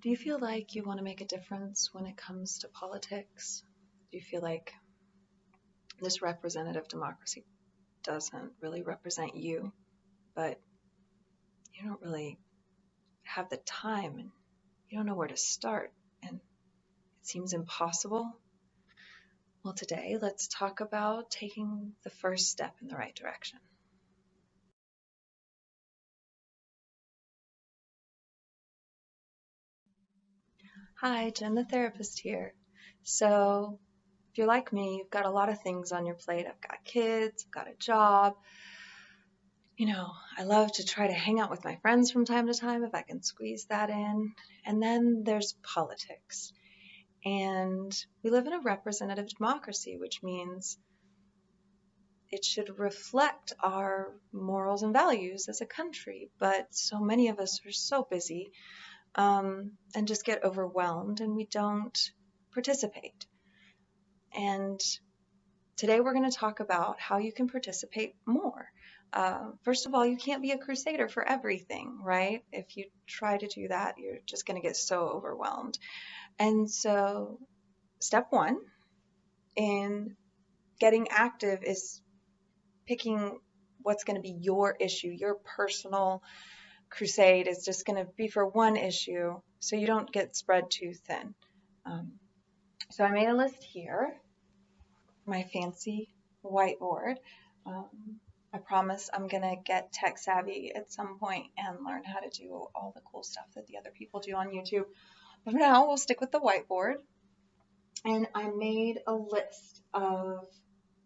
Do you feel like you want to make a difference when it comes to politics? Do you feel like this representative democracy doesn't really represent you, but you don't really have the time and you don't know where to start and it seems impossible? Well, today let's talk about taking the first step in the right direction. Hi, Jen the therapist here. So, if you're like me, you've got a lot of things on your plate. I've got kids, I've got a job. I love to try to hang out with my friends from time to time if I can squeeze that in. And then there's politics. And we live in a representative democracy, which means it should reflect our morals and values as a country. But so many of us are so busy and just get overwhelmed and we don't participate. And today we're going to talk about how you can participate more. First of all, you can't be a crusader for everything, right? If you try to do that, you're just going to get so overwhelmed. And so, step one in getting active is picking what's going to be your issue. Your personal crusade is just going to be for one issue so you don't get spread too thin. Um, so I made a list here, my fancy whiteboard. I promise I'm going to get tech savvy at some point and learn how to do all the cool stuff that the other people do on YouTube. But for now, we'll stick with the whiteboard. And I made a list of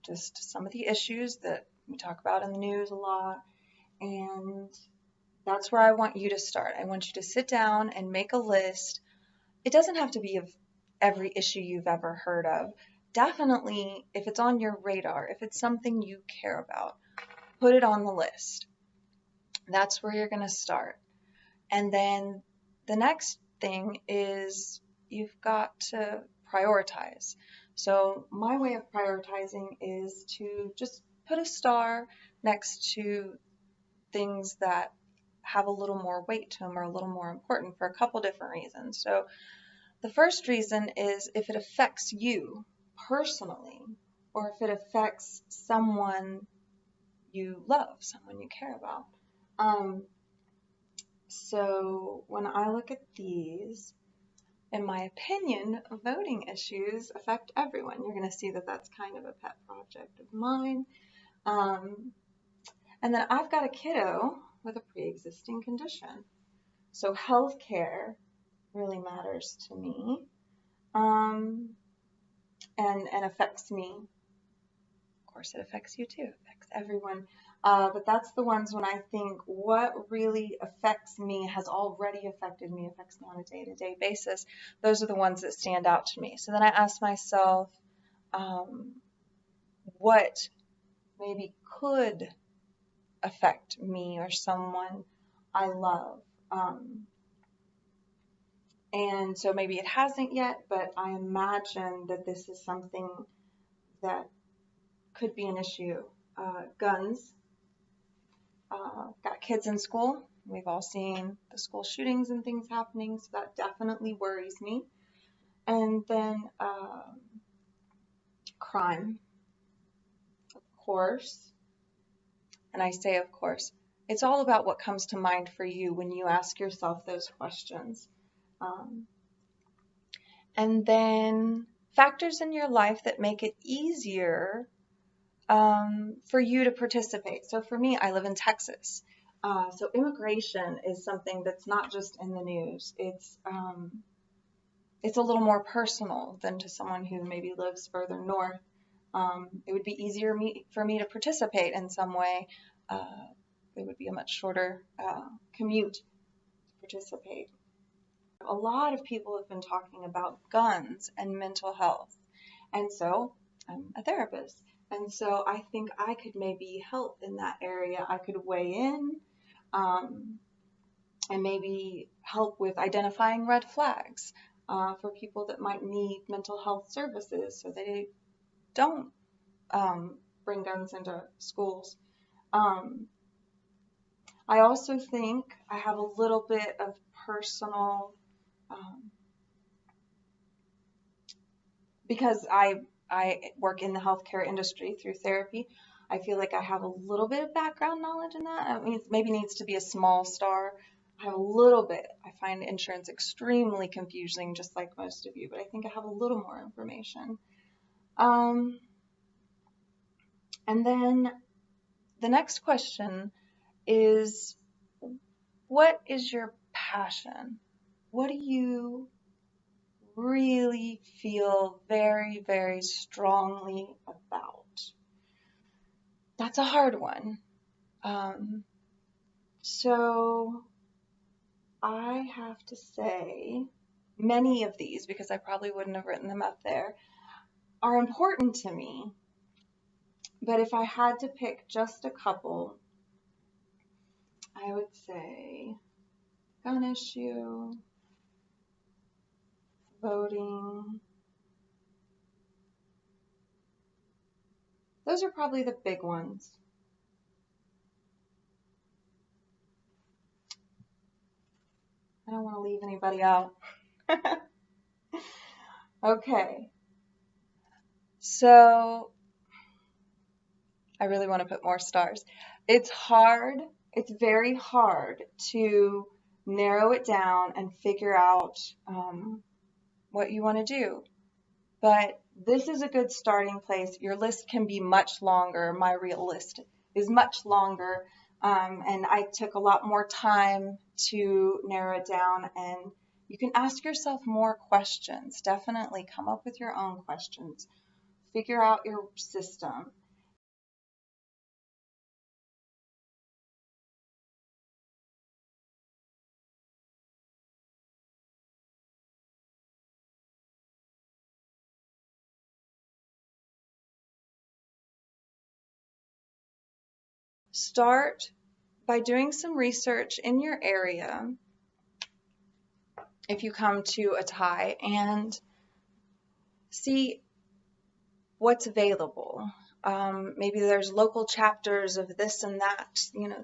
just some of the issues that we talk about in the news a lot. And that's where I want you to start. I want you to sit down and make a list. It doesn't have to be of every issue you've ever heard of. Definitely, if it's on your radar, if it's something you care about, put it on the list. That's where you're going to start. And then the next thing is you've got to prioritize. So my way of prioritizing is to just put a star next to things that have a little more weight to them or a little more important for a couple different reasons. So the first reason is if it affects you personally or if it affects someone you love, someone you care about. So when I look at these, in my opinion, voting issues affect everyone. You're going to see that that's kind of a pet project of mine. And then I've got a kiddo with a pre-existing condition. So healthcare really matters to me and affects me. Of course, it affects you too. It affects everyone. But that's the ones when I think what really affects me has already affected me, affects me on a day-to-day basis. Those are the ones that stand out to me. So then I ask myself, what maybe could affect me or someone I love? And so maybe it hasn't yet, but I imagine that this is something that could be an issue. Guns. Got kids in school. We've all seen the school shootings and things happening, so that definitely worries me. And then crime, of course. And I say, of course, it's all about what comes to mind for you when you ask yourself those questions. And then factors in your life that make it easier for you to participate. So for me, I live in Texas. So immigration is something that's not just in the news. It's a little more personal than to someone who maybe lives further north. It would be easier for me to participate in some way. It would be a much shorter commute to participate. A lot of people have been talking about guns and mental health. And so I'm a therapist. And so I think I could maybe help in that area. I could weigh in and maybe help with identifying red flags for people that might need mental health services so they don't bring guns into schools. I also think I have a little bit of personal, because I work in the healthcare industry through therapy. I feel like I have a little bit of background knowledge in that. I mean, it maybe needs to be a small star. I have a little bit. I find insurance extremely confusing, just like most of you, but I think I have a little more information. And then the next question is, what is your passion? What do you really feel very, very strongly about? That's a hard one. So I have to say many of these, because I probably wouldn't have written them up there, are important to me. But if I had to pick just a couple, I would say gun issue, voting. Those are probably the big ones. I don't want to leave anybody out. Okay. So I really want to put more stars. It's hard. It's very hard to narrow it down and figure out what you want to do. But this is a good starting place. Your list can be much longer. My real list is much longer. And I took a lot more time to narrow it down. And you can ask yourself more questions. Definitely come up with your own questions. Figure out your system. Start by doing some research in your area if you come to a tie, and see what's available. Maybe there's local chapters of this and that,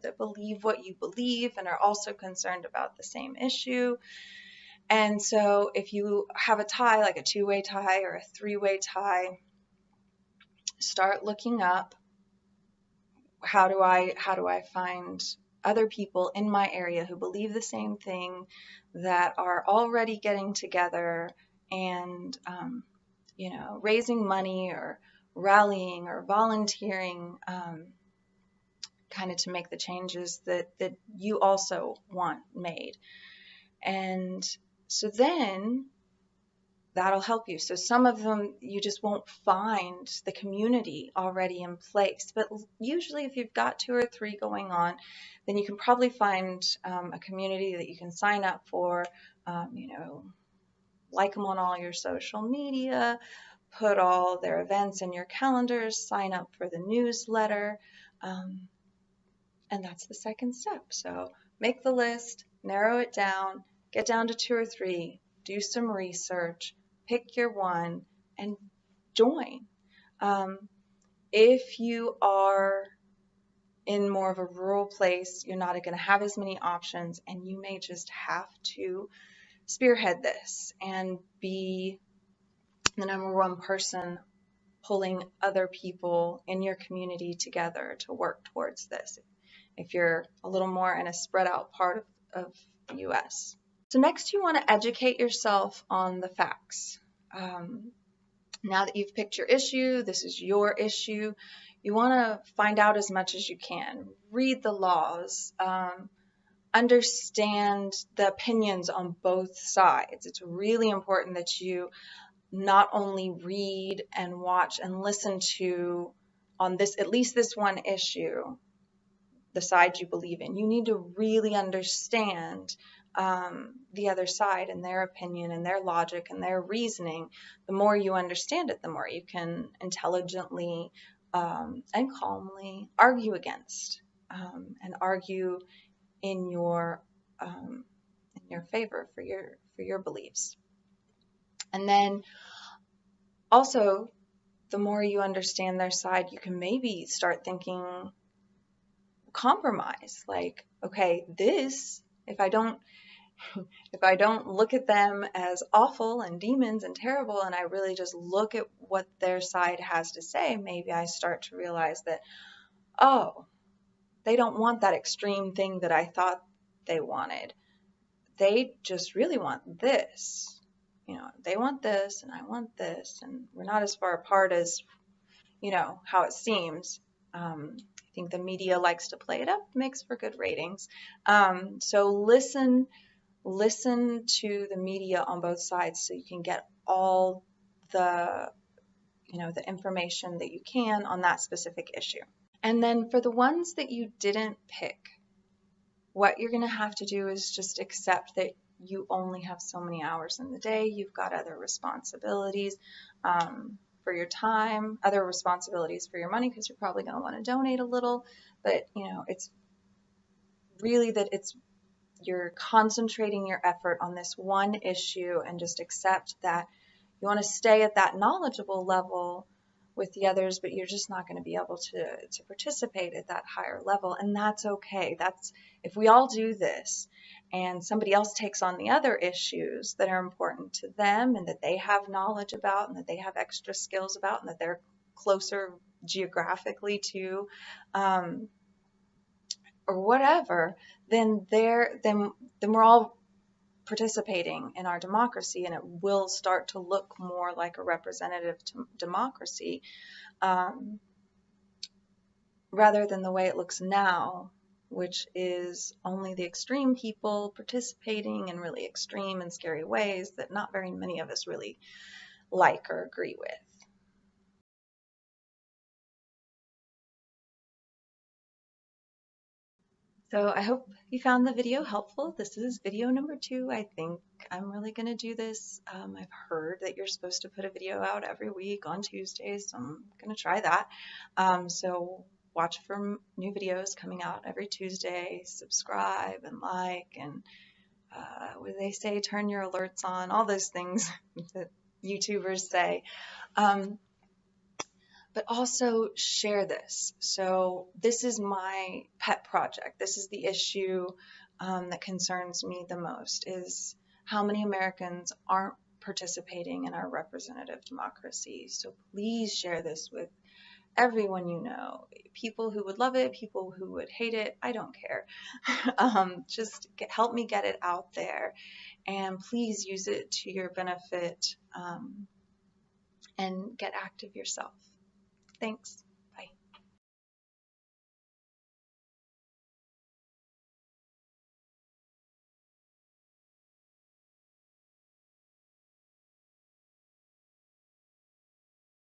that believe what you believe and are also concerned about the same issue. And so if you have a tie, like a two-way tie or a three-way tie, start looking up, how do I find other people in my area who believe the same thing, that are already getting together and raising money or rallying or volunteering, kind of to make the changes that you also want made. And so then that'll help you. So some of them you just won't find the community already in place, but usually if you've got 2 or 3 going on, then you can probably find a community that you can sign up for, like them on all your social media, put all their events in your calendars, sign up for the newsletter, and that's the second step. So make the list, narrow it down, get down to 2 or 3, do some research, pick your one, and join. If you are in more of a rural place, you're not going to have as many options, and you may just have to spearhead this and be the number one person pulling other people in your community together to work towards this, if you're a little more in a spread out part of the US. So next you want to educate yourself on the facts. Now that you've picked your issue, this is your issue, you want to find out as much as you can. Read the laws, understand the opinions on both sides. It's really important that you not only read and watch and listen to, on this, at least this one issue, the side you believe in. You need to really understand the other side and their opinion and their logic and their reasoning. The more you understand it, the more you can intelligently and calmly argue against, and argue in your favor for your beliefs. And then also, the more you understand their side, you can maybe start thinking compromise. Like, okay, this, if I don't If I don't look at them as awful and demons and terrible, and I really just look at what their side has to say, maybe I start to realize that, oh, they don't want that extreme thing that I thought they wanted. They just really want this. They want this and I want this, and we're not as far apart as, how it seems. I think the media likes to play it up, makes for good ratings. So listen to the media on both sides so you can get all the, the information that you can on that specific issue. And then for the ones that you didn't pick, what you're going to have to do is just accept that you only have so many hours in the day. You've got other responsibilities for your time, other responsibilities for your money, because you're probably going to want to donate a little. But, it's really that you're concentrating your effort on this one issue, and just accept that you want to stay at that knowledgeable level with the others, but you're just not going to be able to participate at that higher level. And that's okay. That's, if we all do this and somebody else takes on the other issues that are important to them and that they have knowledge about and that they have extra skills about and that they're closer geographically to, or whatever, then we're all participating in our democracy, and it will start to look more like a representative democracy, rather than the way it looks now, which is only the extreme people participating in really extreme and scary ways that not very many of us really like or agree with. So I hope you found the video helpful. This is video number 2. I think I'm really going to do this. I've heard that you're supposed to put a video out every week on Tuesdays, so I'm going to try that. So watch for new videos coming out every Tuesday. Subscribe and like, and what do they say? Turn your alerts on. All those things that YouTubers say. But also share this. So this is my pet project. This is the issue that concerns me the most, is how many Americans aren't participating in our representative democracy. So please share this with everyone you know. People who would love it, people who would hate it, I don't care. Just help me get it out there, and please use it to your benefit, and get active yourself. Thanks.